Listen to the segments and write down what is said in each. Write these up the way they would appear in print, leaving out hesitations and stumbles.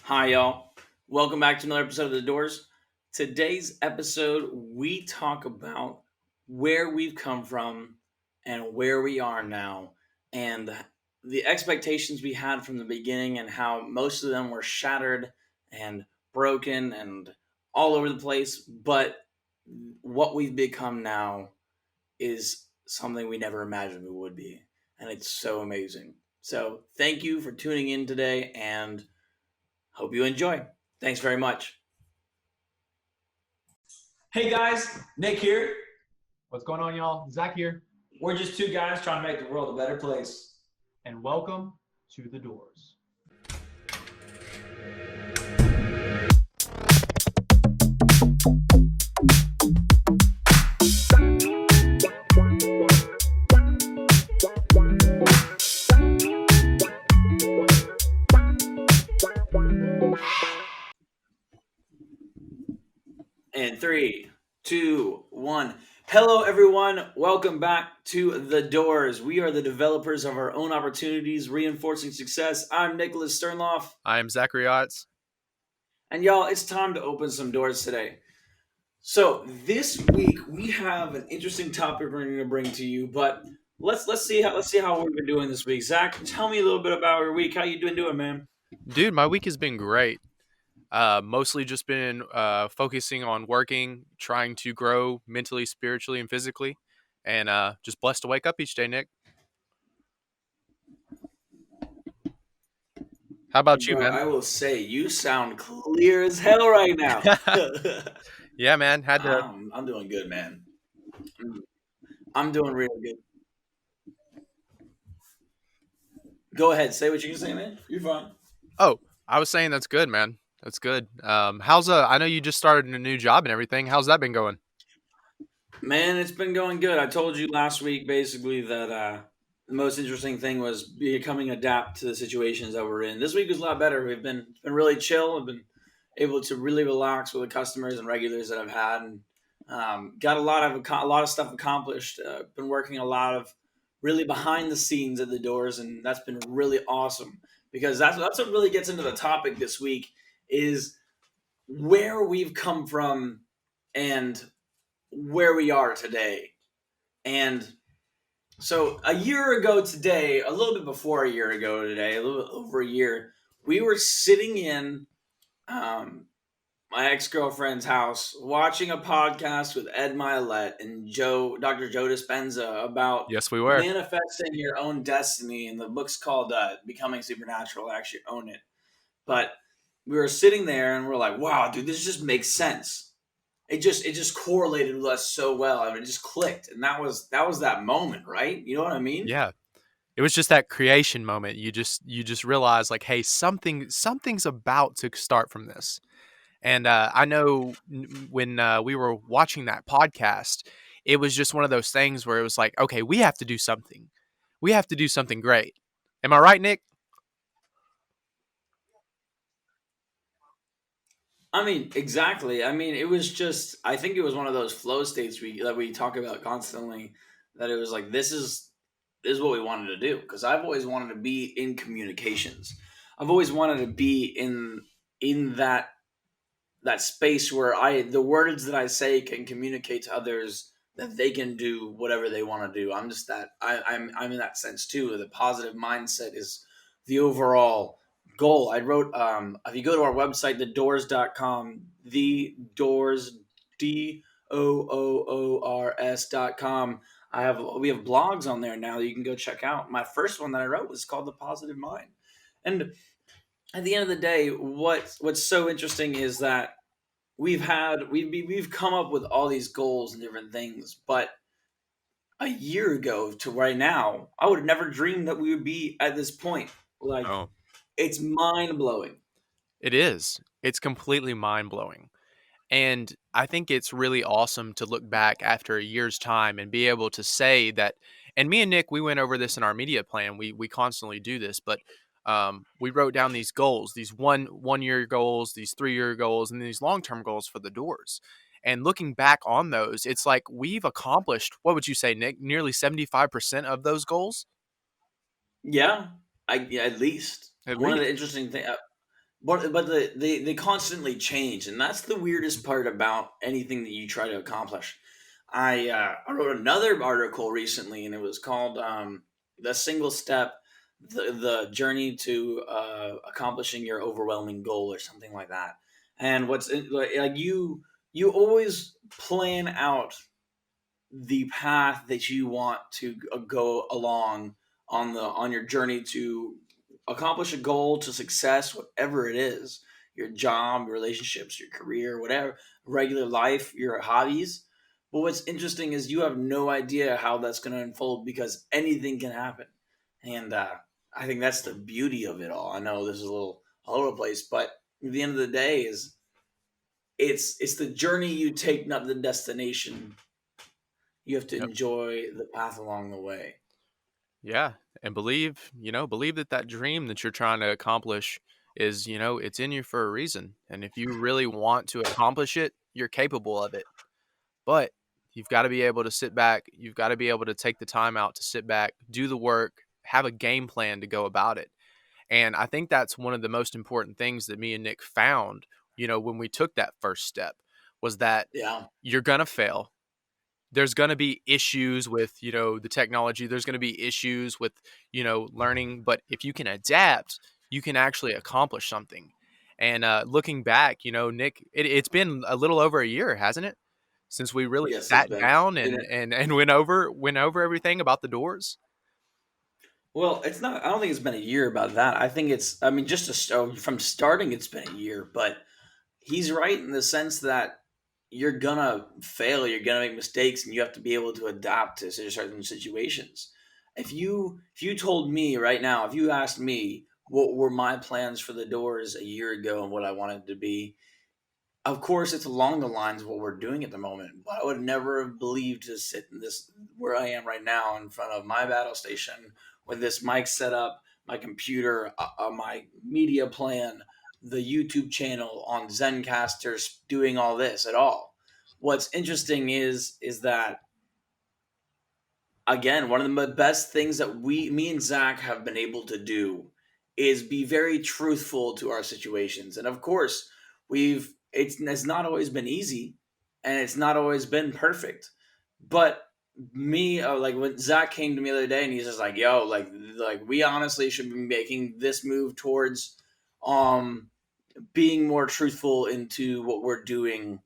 Hi, y'all. Welcome back to another episode of The Doors. Today's episode, we talk about where we've come from and where we are now, and the expectations we had from the beginning, and how most of them were shattered and broken and all over the place. But what we've become now is something we never imagined we would be, and it's so amazing. So, thank you for tuning in today, and hope you enjoy. Thanks very much. Hey guys, Nick here. What's going on, y'all? Zach here, We're just two guys trying to make the world a better place. and welcome to the Doors. And 3, 2, 1. Hello, everyone. Welcome back to The Doors. We are the developers of our own opportunities, reinforcing success. I'm Nicholas Sternloff. I am Zachary Otts. And y'all, it's time to open some doors today. So this week we have an interesting topic we're going to bring to you, but let's see how we've been doing this week. Zach, tell me a little bit about your week. How you doing, man? Dude, my week has been great. Mostly just been focusing on working, trying to grow mentally, spiritually, and physically, and just blessed to wake up each day, Nick. How about you, Bro, man? I will say you sound clear as hell right now. Yeah, man. Had to. I'm doing good, man. I'm doing real good. Go ahead, say what you can say, man. You're fine. Oh, I was saying that's good, man. That's good. I know you just started a new job and everything. How's that been going? Man, it's been going good. I told you last week basically that the most interesting thing was becoming adapt to the situations that we're in. This week was a lot better. It's been really chill. I've been able to really relax with the customers and regulars that I've had, and got a lot of stuff accomplished. Been working a lot of really behind the scenes at the doors, and that's been really awesome because that's what really gets into the topic this week is where we've come from and where we are today. And so a year ago today, a little bit before a year ago today, a little bit over a year, we were sitting in um, my ex-girlfriend's house watching a podcast with Ed Milet and Dr. Joe Dispenza about Yes, we were. manifesting your own destiny. And the book's called Becoming Supernatural. I actually own it. But we were sitting there and we're like, wow, dude, this just makes sense. It just correlated with us so well. I mean, it just clicked. And that was that moment, right? You know what I mean? Yeah. It was just that creation moment. You just realize like, hey, something's about to start from this. And I know when we were watching that podcast, it was just one of those things where it was like, okay, we have to do something. We have to do something great. Am I right, Nick? I mean, exactly. I mean, it was just. I think it was one of those flow states that we talk about constantly. That it was like this is what we wanted to do because I've always wanted to be in communications. I've always wanted to be in that space where the words that I say can communicate to others that they can do whatever they want to do. I'm just that I'm in that sense too. The positive mindset is the overall goal. I wrote if you go to our website thedoors.com, the doors DOOORS.com. We have blogs on there now that you can go check out. My first one that I wrote was called The Positive Mind. And at the end of the day, what's so interesting is that we've come up with all these goals and different things, but a year ago to right now, I would have never dreamed that we would be at this point. Like, Oh, it's mind blowing. it is. It's completely mind blowing. And I think it's really awesome to look back after a year's time and be able to say that. And me and Nick, we went over this in our media plan. We constantly do this, but we wrote down these goals, these one year goals, these 3 year goals, and these long term goals for the doors. And looking back on those, it's like we've accomplished. What would you say, Nick? Nearly 75% of those goals. Yeah, yeah, at least At one of least. the interesting things. but they constantly change, and that's the weirdest part about anything that you try to accomplish. I wrote another article recently, and it was called "The Single Step: the Journey to Accomplishing Your Overwhelming Goal" or something like that. And like you always plan out the path that you want to go along on your journey to accomplish a goal, to success, whatever it is, your job, relationships, your career, whatever, regular life, your hobbies. But what's interesting is you have no idea how that's going to unfold because anything can happen. And I think that's the beauty of it all. I know this is a little all over the place, but at the end of the day is it's the journey you take, not the destination. You have to Yep. enjoy the path along the way. Yeah, and believe that that dream that you're trying to accomplish is, it's in you for a reason. And if you really want to accomplish it, you're capable of it. But you've got to be able to sit back. You've got to be able to take the time out to sit back, do the work, have a game plan to go about it. And I think that's one of the most important things that me and Nick found, when we took that first step was that Yeah. you're going to fail. There's going to be issues with, the technology. There's going to be issues with, learning. But if you can adapt, you can actually accomplish something. And looking back, Nick, it's been a little over a year, hasn't it? Since we really Yes, it's sat been. down You know, and went over everything about the doors. well, it's not. I don't think it's been a year about that. I think it's. I mean, from starting, it's been a year. But he's right in the sense that you're gonna fail. You're gonna make mistakes, and you have to be able to adapt to certain situations. If you told me right now, if you asked me what were my plans for the doors a year ago and what I wanted to be, of course, it's along the lines of what we're doing at the moment, but I would never have believed to sit in this where I am right now in front of my battle station with this mic set up, my computer, my media plan, the YouTube channel on Zencasters, doing all this at all. What's interesting is that again, one of the best things that me and Zach have been able to do is be very truthful to our situations. And of course, it's not always been easy and it's not always been perfect. But me, like when Zach came to me the other day and he's just like, yo, like we honestly should be making this move towards um being more truthful into what we're doing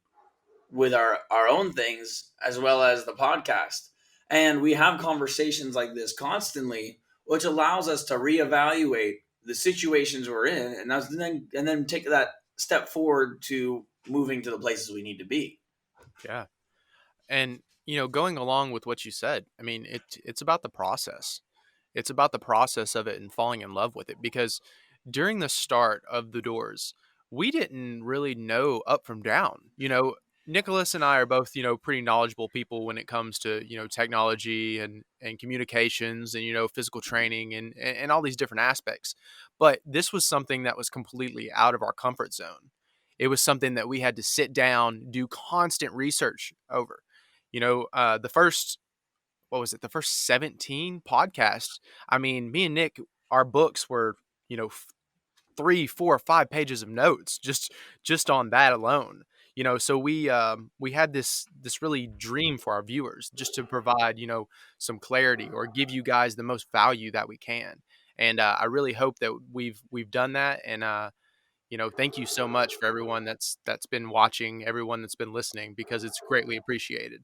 with our own things as well as the podcast. And we have conversations like this constantly, which allows us to reevaluate the situations we're in and then take that step forward to moving to the places we need to be. Yeah. And, going along with what you said, I mean, it's about the process. It's about the process of it and falling in love with it because during the start of the doors, we didn't really know up from down. Nicholas and I are both, pretty knowledgeable people when it comes to, technology and communications and, physical training and all these different aspects. But this was something that was completely out of our comfort zone. It was something that we had to sit down, do constant research over. The first, what was it, the first 17 podcasts? I mean, me and Nick, our books were, 3, 4, 5 pages of notes just on that alone. So we had this really dream for our viewers just to provide some clarity or give you guys the most value that we can. And I really hope that we've done that. And thank you so much for everyone that's been watching, everyone that's been listening, because it's greatly appreciated.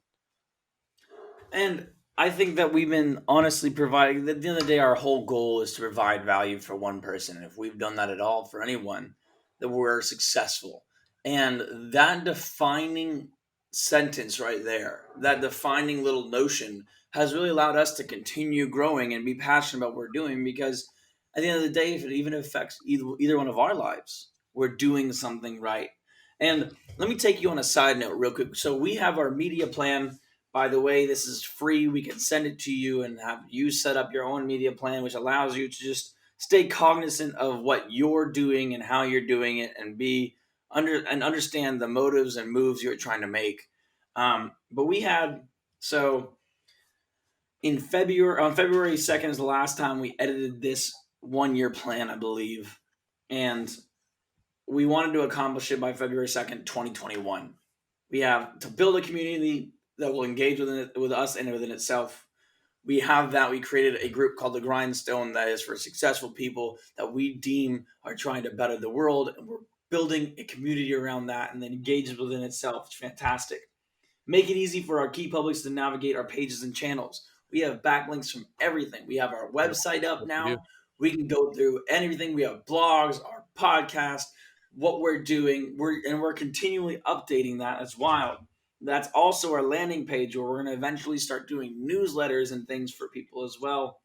And I think that we've been honestly providing, at the end of the day, our whole goal is to provide value for one person. And if we've done that at all for anyone, then we're successful. And that defining sentence right there, that defining little notion has really allowed us to continue growing and be passionate about what we're doing because at the end of the day, if it even affects either one of our lives, we're doing something right. And let me take you on a side note real quick. So we have our media plan. By the way, this is free. We can send it to you and have you set up your own media plan, which allows you to just stay cognizant of what you're doing and how you're doing it, and understand the motives and moves you're trying to make. But we had so in February on February 2nd is the last time we edited this 1 year plan, I believe, and we wanted to accomplish it by February 2nd, 2021. We have to build a community that will engage with us and within itself. We have that. We created a group called the Grindstone that is for successful people that we deem are trying to better the world. And we're building a community around that and then engages within itself. It's fantastic. Make it easy for our key publics to navigate our pages and channels. We have backlinks from everything. We have our Yep. website up Yes, we do. now. We can go through anything. We have blogs, our podcast, what we're doing. We're continually updating that. That's wild. That's also our landing page where we're going to eventually start doing newsletters and things for people as well.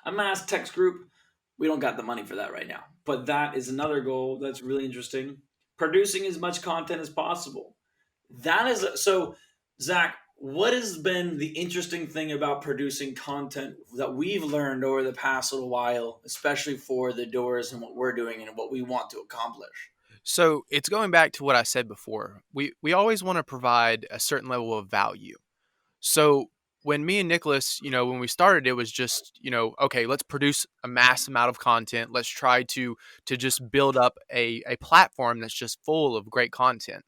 A mass text group. We don't got the money for that right now, but that is another goal that's really interesting. Producing as much content as possible. That is so, Zach. What has been the interesting thing about producing content that we've learned over the past little while, especially for the doors and what we're doing and what we want to accomplish? So it's going back to what I said before. We always want to provide a certain level of value. So when me and Nicholas, when we started, it was just, okay, let's produce a mass amount of content. Let's try to just build up a platform that's just full of great content.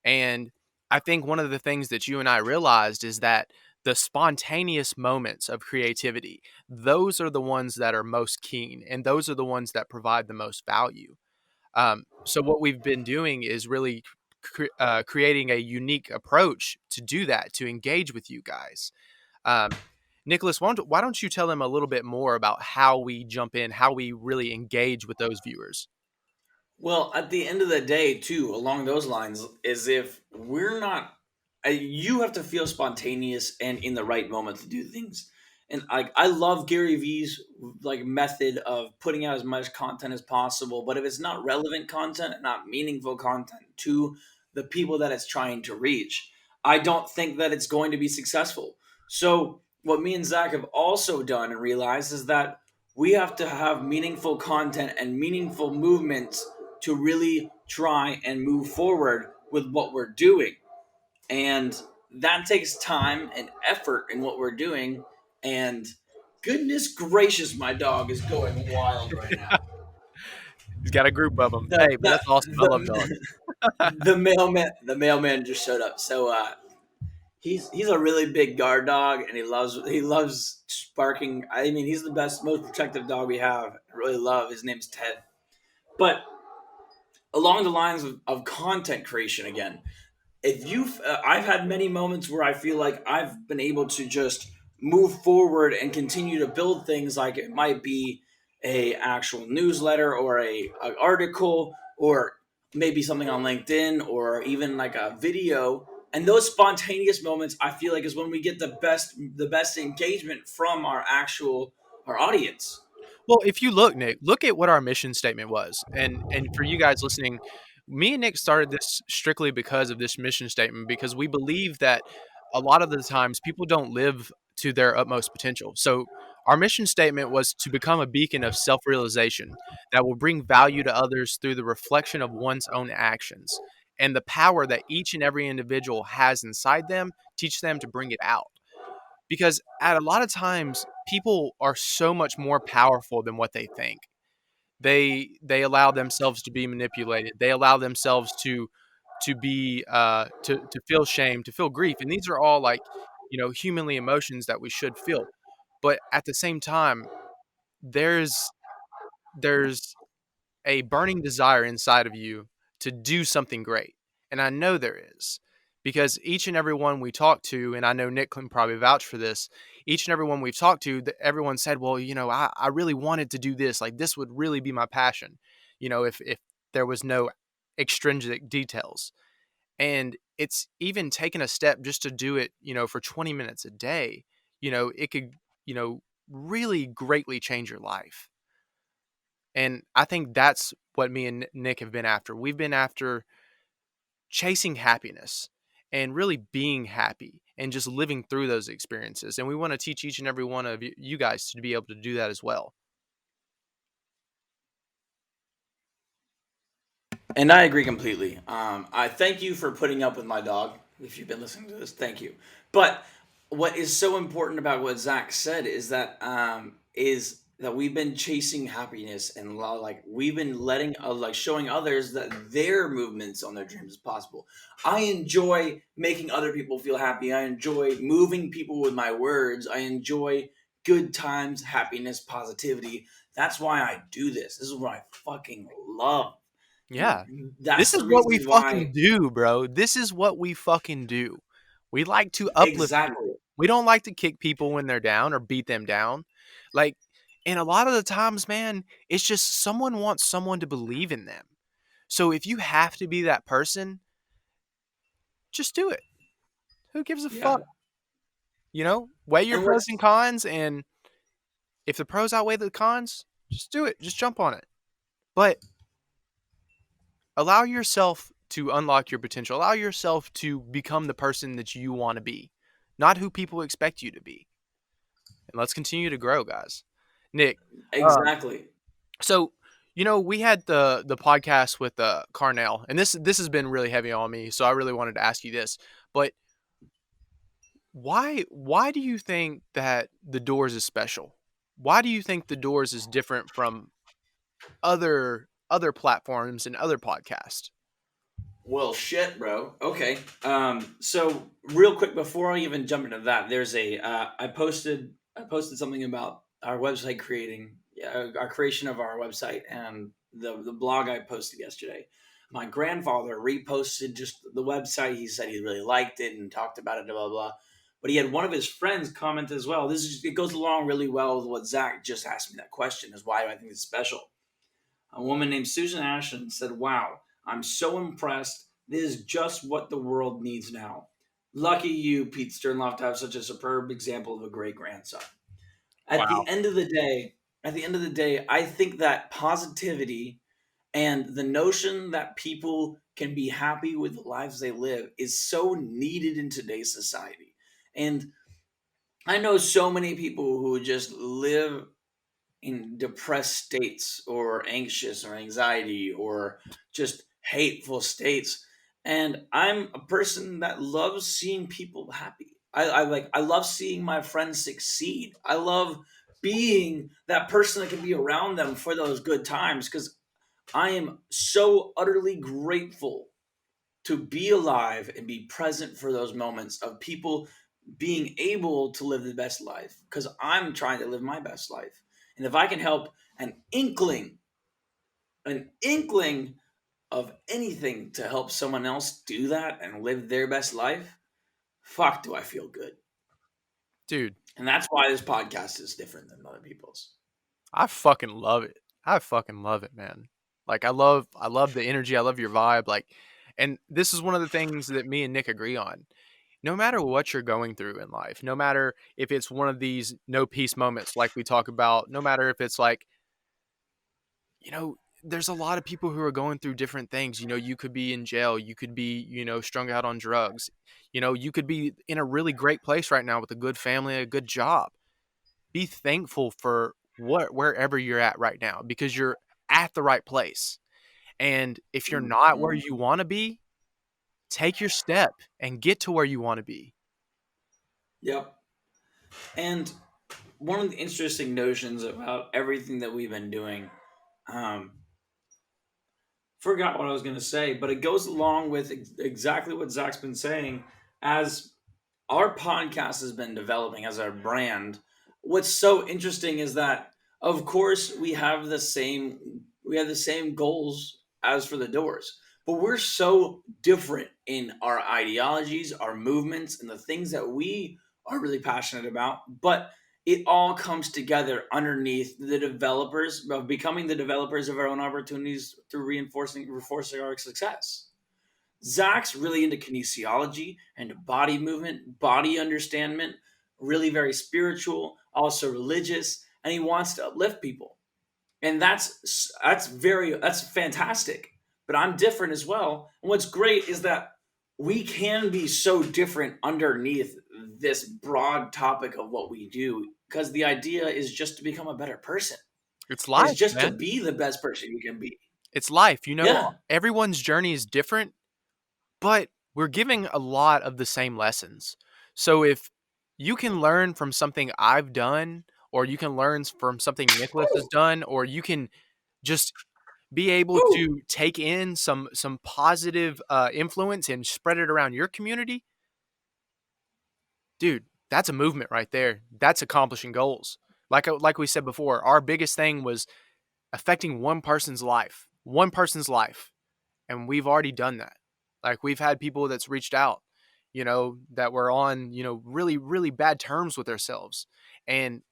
And I think one of the things that you and I realized is that the spontaneous moments of creativity, those are the ones that are most keen, and those are the ones that provide the most value. So what we've been doing is really creating a unique approach to do that, to engage with you guys. Um, Nicholas, why don't you tell them a little bit more about how we jump in, how we really engage with those viewers? Well, at the end of the day, too, along those lines, is if we're not, you have to feel spontaneous and in the right moment to do things. And I love Gary Vee's like method of putting out as much content as possible. But if it's not relevant content and not meaningful content to the people that it's trying to reach, I don't think that it's going to be successful. So what me and Zach have also done and realized is that we have to have meaningful content and meaningful movements to really try and move forward with what we're doing. And that takes time and effort in what we're doing. And goodness gracious, my dog is going wild right now. He's got a group of them. The Hey, but the that's awesome. I love dogs. the mailman just showed up. So he's a really big guard dog, and he loves barking. I mean, he's the best, most protective dog we have. I really love. His name's Ted. But along the lines of content creation again, if you've I've had many moments where I feel like I've been able to just move forward and continue to build things, like it might be a actual newsletter or a article or maybe something on LinkedIn or even like a video. And those spontaneous moments, I feel like, is when we get the best engagement from our audience. Well, if you look, Nick, look at what our mission statement was. And for you guys listening, me and Nick started this strictly because of this mission statement, because we believe that a lot of the times people don't live to their utmost potential. So our mission statement was to become a beacon of self-realization that will bring value to others through the reflection of one's own actions and the power that each and every individual has inside them, teach them to bring it out, because at a lot of times people are so much more powerful than what they think. They allow themselves to be manipulated. They allow themselves to be to feel shame, to feel grief, and these are all like, humanly emotions that we should feel. But at the same time, there's there's a burning desire inside of you to do something great. And I know there is, because each and every one we talk to, and I know Nick can probably vouch for this, each and every one we've talked to, everyone said, well, I really wanted to do this. Like, this would really be my passion, if there was no extrinsic details. And it's even taken a step just to do it, for 20 minutes a day, it could, really greatly change your life. And I think that's what me and Nick have been after. We've been after chasing happiness and really being happy and just living through those experiences. And we want to teach each and every one of you guys to be able to do that as well. And I agree completely. I thank you for putting up with my dog. If you've been listening to this, thank you. But what is so important about what Zach said is that we've been chasing happiness and like we've been letting like showing others that their movements on their dreams is possible. I enjoy making other people feel happy. I enjoy moving people with my words. I enjoy good times, happiness, positivity. That's why I do this. This is what I fucking love. And Yeah. that's This is the what we reason fucking why. do, bro. This is what we fucking do. We like to uplift Exactly. people. We don't like to kick people when they're down or beat them down. Like, and a lot of the times, man, it's just someone wants someone to believe in them. So if you have to be that person, just do it. Who gives a Yeah. fuck? Weigh your And pros what's and cons, and if the pros outweigh the cons, just do it. Just jump on it. But allow yourself to unlock your potential. Allow yourself to become the person that you want to be, not who people expect you to be. And let's continue to grow, guys. Nick, um, exactly. so we had the podcast with Carnell, and this has been really heavy on me. So I really wanted to ask you this, but why do you think that the Doors is special? Why do you think the Doors is different from other platforms and other podcasts? Well, shit, bro. Okay. So real quick before I even jump into that, there's a I posted something about our website creating our creation of our website and the blog I posted yesterday. My grandfather reposted just the website. He said he really liked it and talked about it, blah blah blah. But he had one of his friends comment as well. It goes along really well with what Zach just asked me that question: is why do I think it's special? A woman named Susan Ashton said, "Wow, I'm so impressed. This is just what the world needs now. Lucky you, Pete Sternloff, to have such a superb example of a great grandson." At the Wow, end of the day, I think that positivity and the notion that people can be happy with the lives they live is so needed in today's society. And I know so many people who just live in depressed states or anxious or anxiety or just hateful states, and I'm a person that loves seeing people happy. I love seeing my friends succeed. I love being that person that can be around them for those good times, because I am so utterly grateful to be alive and be present for those moments of people being able to live the best life, because I'm trying to live my best life. And if I can help an inkling, an inkling of anything to help someone else do that and live their best life, fuck, do I feel good. dude. And that's why this podcast is different than other people's. I fucking love it. I fucking love it, man. Like I love the energy. I love your vibe. Like, and this is one of the things that me and Nick agree on. No matter what you're going through in life, no matter if it's one of these no peace moments like we talk about, no matter if it's like, there's a lot of people who are going through different things. You could be in jail, you could be, strung out on drugs. You could be in a really great place right now with a good family, a good job. Be thankful for wherever you're at right now, because you're at the right place. And if you're not where Mhm. you want to be, take your step and get to where you want to be. Yep. And one of the interesting notions about everything that we've been doing, um, forgot what I was going to say, but it goes along with exactly what Zach's been saying. As our podcast has been developing as our brand, what's so interesting is that, of course, we have the same goals as for the Doors, but we're so different in our ideologies, our movements, and the things that we are really passionate about. But it all comes together underneath the developers of becoming the developers of our own opportunities through reinforcing our success. Zach's really into kinesiology and body movement, body understanding, really very spiritual, also religious, and he wants to uplift people. And that's fantastic. But I'm different as well. And what's great is that we can be so different underneath this broad topic of what we do, because the idea is just to become a better person. It's It's life, just to man. be the best person you can be. It's life. Yeah. Everyone's journey is different, but we're giving a lot of the same lessons. So if you can learn from something I've done or you can learn from something Nicholas has done, or you can just be able Woo! to take in some positive influence and spread it around your community, dude, that's a movement right there. That's accomplishing goals. Like we said before, our biggest thing was affecting one person's life, and we've already done that. Like we've had people that's reached out, that were on, really really bad terms with themselves, and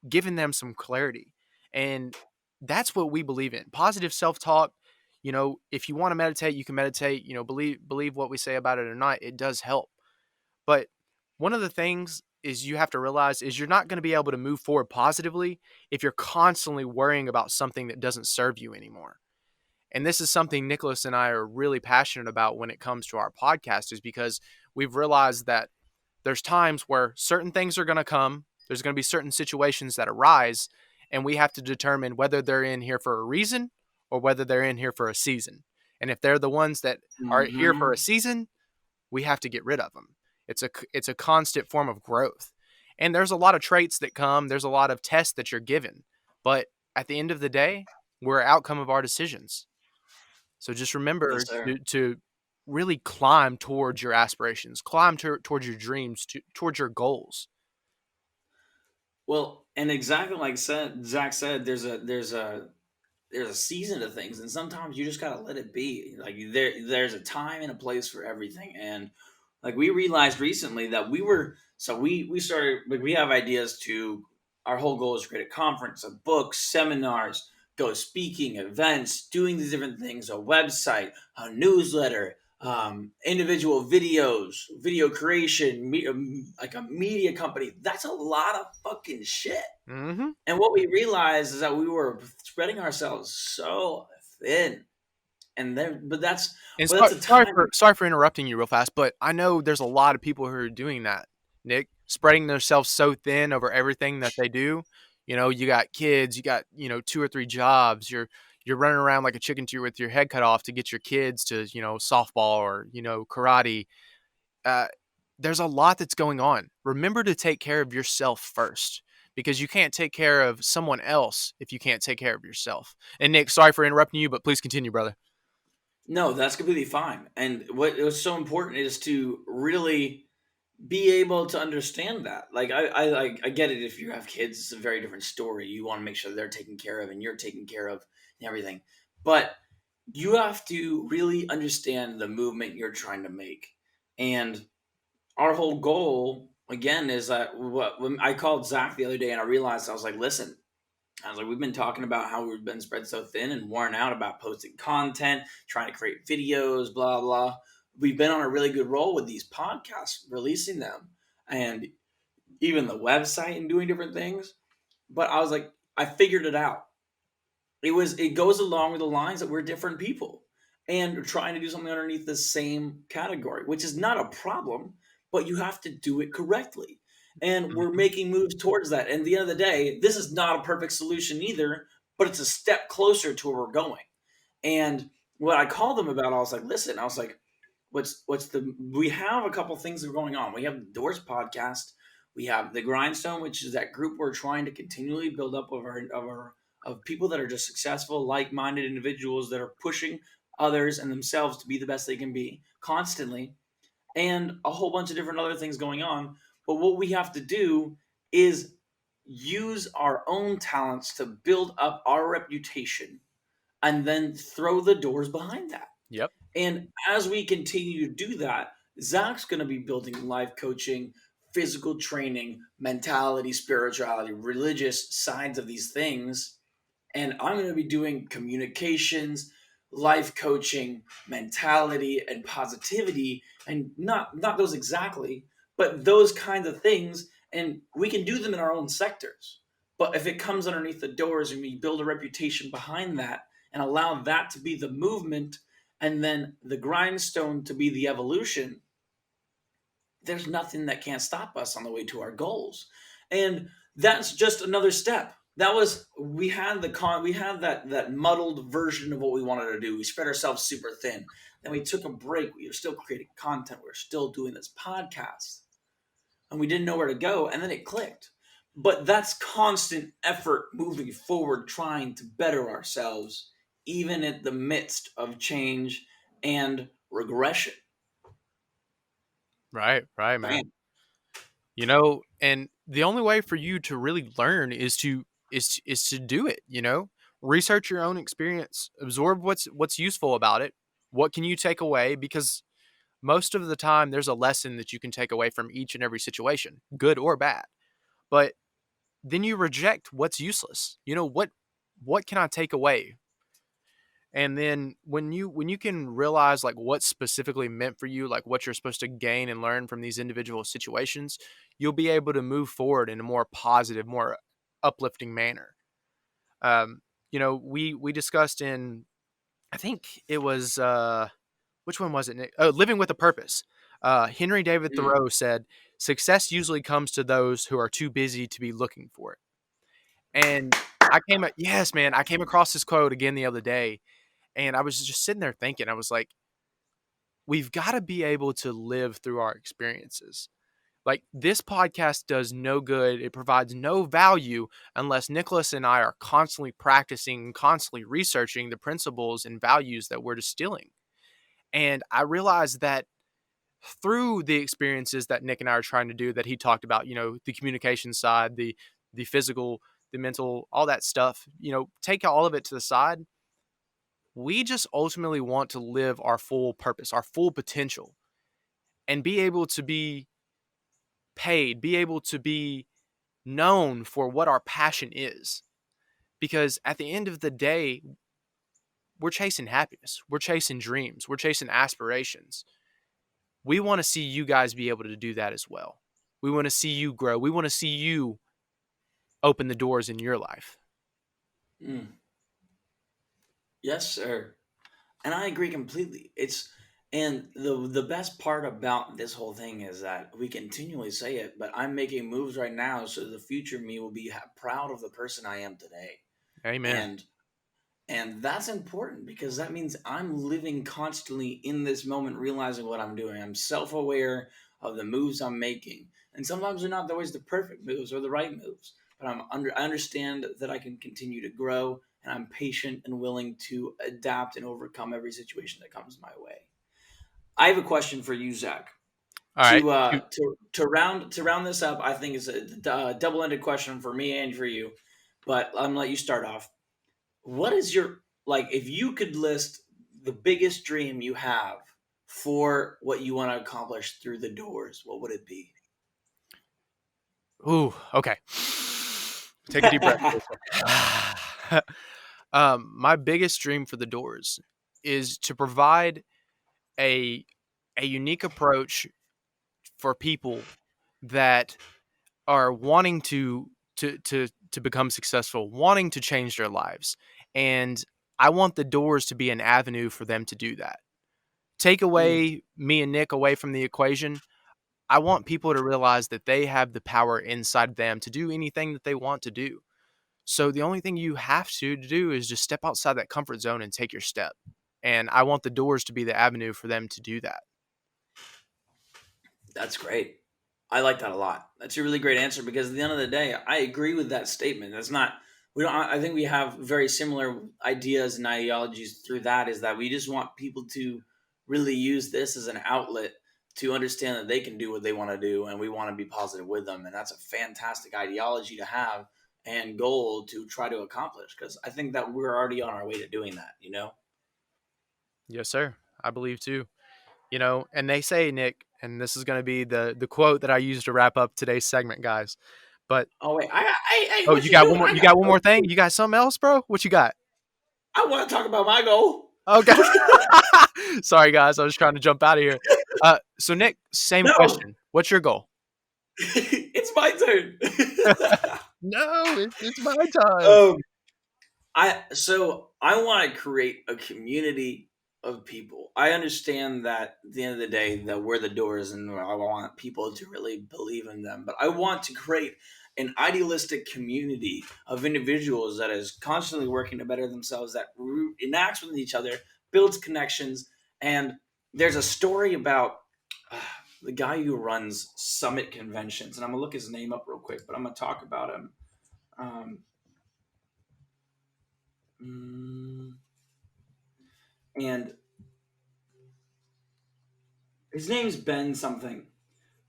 giving them some clarity. And that's what we believe in. Positive self-talk. If you want to meditate, you can meditate. Believe what we say about it or not, it does help. But one of the things is you have to realize is you're not going to be able to move forward positively if you're constantly worrying about something that doesn't serve you anymore. And this is something Nicholas and I are really passionate about when it comes to our podcast, is because we've realized that there's times where certain things are going to come, there's going to be certain situations that arise, and we have to determine whether they're in here for a reason or whether they're in here for a season. And if they're the ones that are here for a Mm-hmm. season, we have to get rid of them. It's a constant form of growth. And there's a lot of traits that come, there's a lot of tests that you're given. But at the end of the day, we're an outcome of our decisions. So just remember Yes, sir. to really climb towards your aspirations, climb towards your dreams, towards your goals. Well, and exactly like Zach said, there's a season to things, and sometimes you just gotta let it be. Like there's a time and a place for everything, and like we realized recently that we started, like, we have ideas to, our whole goal is to create a conference of books, seminars, go speaking, events, doing these different things, a website, a newsletter, individual videos, video creation, like a media company. That's a lot of fucking shit. Mm-hmm. And what we realized is that we were spreading ourselves so thin. And then, And but that's a time. sorry for interrupting you real fast, but I know there's a lot of people who are doing that, Nick, spreading themselves so thin over everything that they do. You got kids, you got, two or three jobs. You're running around like a chicken with your head cut off to get your kids to, softball or, karate. Uh, there's a lot that's going on. Remember to take care of yourself first, because you can't take care of someone else if you can't take care of yourself. And Nick, sorry for interrupting you, but please continue, brother. No, that's completely fine. And what was so important is to really be able to understand that. Like I get it. If you have kids, it's a very different story. You want to make sure they're taken care of and you're taken care of and everything. But you have to really understand the movement you're trying to make. And our whole goal again is that, when I called Zach the other day and I realized, I was like, listen, I was like, we've been talking about how we've been spread so thin and worn out about posting content, trying to create videos, blah, blah. We've been on a really good roll with these podcasts, releasing them, and even the website and doing different things. But I was like, I figured it out. It goes along with the lines that we're different people and we're trying to do something underneath the same category, which is not a problem, but you have to do it correctly. And we're Mhm. making moves towards that. And at the end of the day, this is not a perfect solution either, but it's a step closer to where we're going. And what I called them about, I was like, listen, I was like, we have a couple things that are going on. We have the Doors podcast, we have the Grindstone, which is that group we're trying to continually build up of people that are just successful, like-minded individuals that are pushing others and themselves to be the best they can be constantly, and a whole bunch of different other things going on. But what we have to do is use our own talents to build up our reputation and then throw the doors behind that. Yep. And as we continue to do that, Zach's going to be building life coaching, physical training, mentality, spirituality, religious sides of these things, and I'm going to be doing communications, life coaching, mentality, and positivity, and not those exactly, but those kinds of things. And we can do them in our own sectors. But if it comes underneath the doors and we build a reputation behind that and allow that to be the movement, and then the grindstone to be the evolution, there's nothing that can't stop us on the way to our goals. And that's just another step. That was, we had that muddled version of what we wanted to do. We spread ourselves super thin. Then we took a break. We were still creating content. We were still doing this podcast. And we didn't know where to go. And then it clicked. but that's constant effort moving forward, trying to better ourselves, even in the midst of change and regression. Right, man. Man. And the only way for you to really learn is to do it, research your own experience, absorb what's useful about it. What can you take away? Because most of the time there's a lesson that you can take away from each and every situation, good or bad. But then you reject what's useless. What can I take away? And then when you can realize like what's specifically meant for you, like what you're supposed to gain and learn from these individual situations, you'll be able to move forward in a more positive, more uplifting manner. Um, we discussed in, I think it was, which one was it, Nick? Oh, Living with a Purpose. Henry David Mm. Thoreau said, "Success usually comes to those who are too busy to be looking for it." And yes, man, I came across this quote again the other day, and I was just sitting there thinking, I was like, we've got to be able to live through our experiences. Like, this podcast does no good. It provides no value unless Nicholas and I are constantly practicing, constantly researching the principles and values that we're distilling. And I realized that through the experiences that Nick and I are trying to do, that he talked about, the communication side, the physical, the mental, all that stuff, take all of it to the side. We just ultimately want to live our full purpose, our full potential, and be able to be paid, be able to be known for what our passion is. Because at the end of the day, we're chasing happiness, we're chasing dreams, we're chasing aspirations. We want to see you guys be able to do that as well. We want to see you grow. We want to see you open the doors in your life. Mm. Yes, sir. And I agree completely. And the best part about this whole thing is that we continually say it, but I'm making moves right now so the future me will be proud of the person I am today. Amen. And that's important because that means I'm living constantly in this moment, realizing what I'm doing. I'm self-aware of the moves I'm making. And sometimes they're not always the perfect moves or the right moves, but I understand that I can continue to grow, and I'm patient and willing to adapt and overcome every situation that comes my way. I have a question for you, Zach. All right. Shoot. To round this up, I think it's a double-ended question for me and for you, but I'm gonna let you start off. What is your, like, if you could list the biggest dream you have for what you want to accomplish through the doors, what would it be? Ooh, okay. Take a deep breath for a second. My biggest dream for the doors is to provide a a unique approach for people that are wanting to become successful, wanting to change their lives. And I want the doors to be an avenue for them to do that. Take Mm, away me and Nick away from the equation. I want people to realize that they have the power inside them to do anything that they want to do. So the only thing you have to do is just step outside that comfort zone and take your step. And I want the doors to be the avenue for them to do that. that's great. I like that a lot. That's a really great answer because at the end of the day, I agree with that statement. That's not, we don't, I think we have very similar ideas and ideologies through that, is that we just want people to really use this as an outlet to understand that they can do what they want to do, and we want to be positive with them. And that's a fantastic ideology to have and goal to try to accomplish, because I think that we're already on our way to doing that, you know? Yes, sir. I believe too. And they say, Nick, and this is going to be the quote that I use to wrap up today's segment, guys. But Oh, wait, hey, oh, what you you got doing? one more. I You got, got one more thing. You got something else, bro? What you got? I want to talk about my goal. Okay. Sorry, guys. I was trying to jump out of here. So Nick, same No, question. What's your goal? it's my turn. No, it's my time. um, I want to create a community of people. I understand that at the end of the day that we're the doors, and I want people to really believe in them. But I want to create an idealistic community of individuals that is constantly working to better themselves, that enacts with each other, builds connections, and there's a story about the guy who runs Summit Conventions, and I'm gonna look his name up real quick, but I'm gonna talk about him. And his name's Ben something.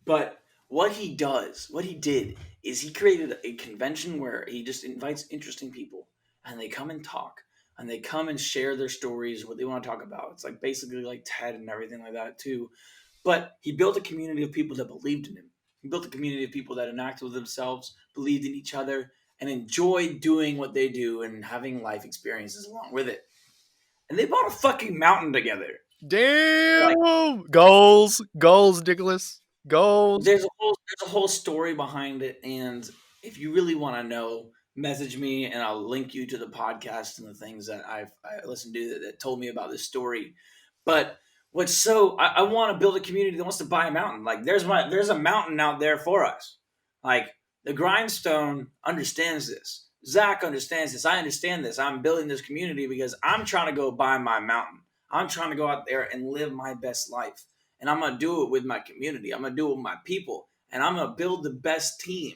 But what he did, is he created a convention where he just invites interesting people and they come and talk and they come and share their stories, what they want to talk about. It's like basically like TED and everything like that too. But he built a community of people that believed in him. He built a community of people that enacted with themselves, believed in each other, and enjoyed doing what they do and having life experiences along with it. And they bought a fucking mountain together. Damn! Goals, Nicholas. Goals. There's a whole story behind it, and if you really want to know, message me and I'll link you to the podcast and the things that I listened to that told me about this story. But I want to build a community that wants to buy a mountain. Like there's a mountain out there for us. Like the Grindstone understands this. Zach understands this. I understand this. I'm building this community because I'm trying to go buy my mountain. I'm trying to go out there and live my best life. And I'm going to do it with my community. I'm going to do it with my people. And I'm going to build the best team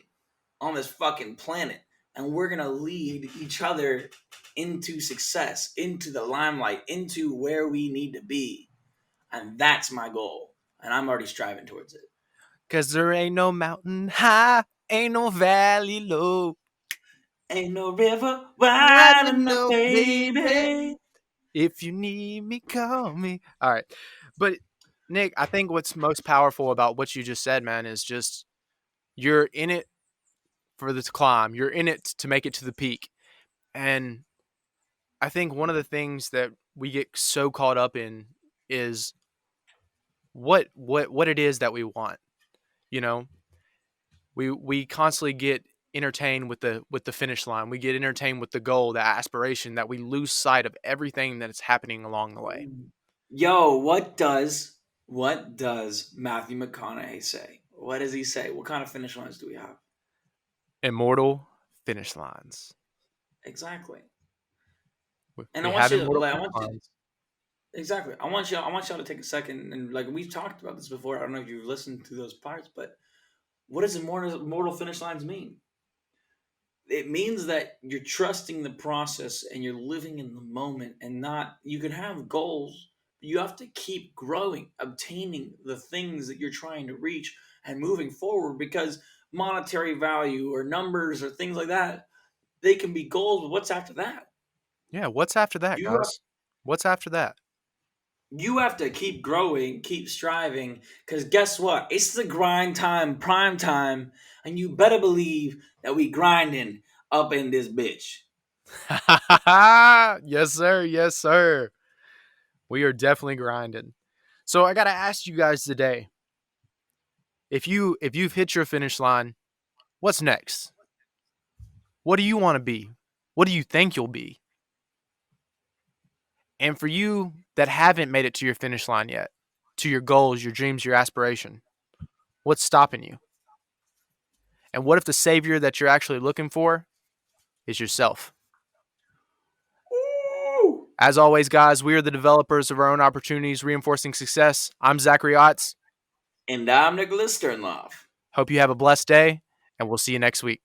on this fucking planet. And we're going to lead each other into success, into the limelight, into where we need to be. And that's my goal. And I'm already striving towards it. 'Cause there ain't no mountain high, ain't no valley low. Ain't no river wide enough, baby. If you need me, call me. All right. But Nick, I think what's most powerful about what you just said, man, is just you're in it for this climb. You're in it to make it to the peak. And I think one of the things that we get so caught up in is what it is that we want. You know, we constantly get entertained with the finish line. We get entertained with the goal, the aspiration, that we lose sight of everything that is happening along the way. Yo, what does Matthew McConaughey say? What does he say? What kind of finish lines do we have? Immortal finish lines. Exactly. And I want you, exactly. I want y'all to take a second and like we've talked about this before. I don't know if you've listened to those parts, but what does immortal finish lines mean? It means that you're trusting the process and you're living in the moment and not, you can have goals, but you have to keep growing, obtaining the things that you're trying to reach and moving forward, because monetary value or numbers or things like that, they can be goals, but what's after that? Yeah, what's after that, guys? What's after that? You have to keep growing, keep striving, because guess what? It's the grind time, prime time, and you better believe that we grinding up in this bitch. Yes, sir. Yes, sir. We are definitely grinding. So I gotta ask you guys today: if you've hit your finish line, what's next? What do you want to be? What do you think you'll be? And for you that haven't made it to your finish line yet, to your goals, your dreams, your aspiration, what's stopping you? And what if the savior that you're actually looking for is yourself? Ooh. As always, guys, we are the developers of our own opportunities, reinforcing success. I'm Zachary Otts. And I'm Nicholas Sternloff. Hope you have a blessed day, and we'll see you next week.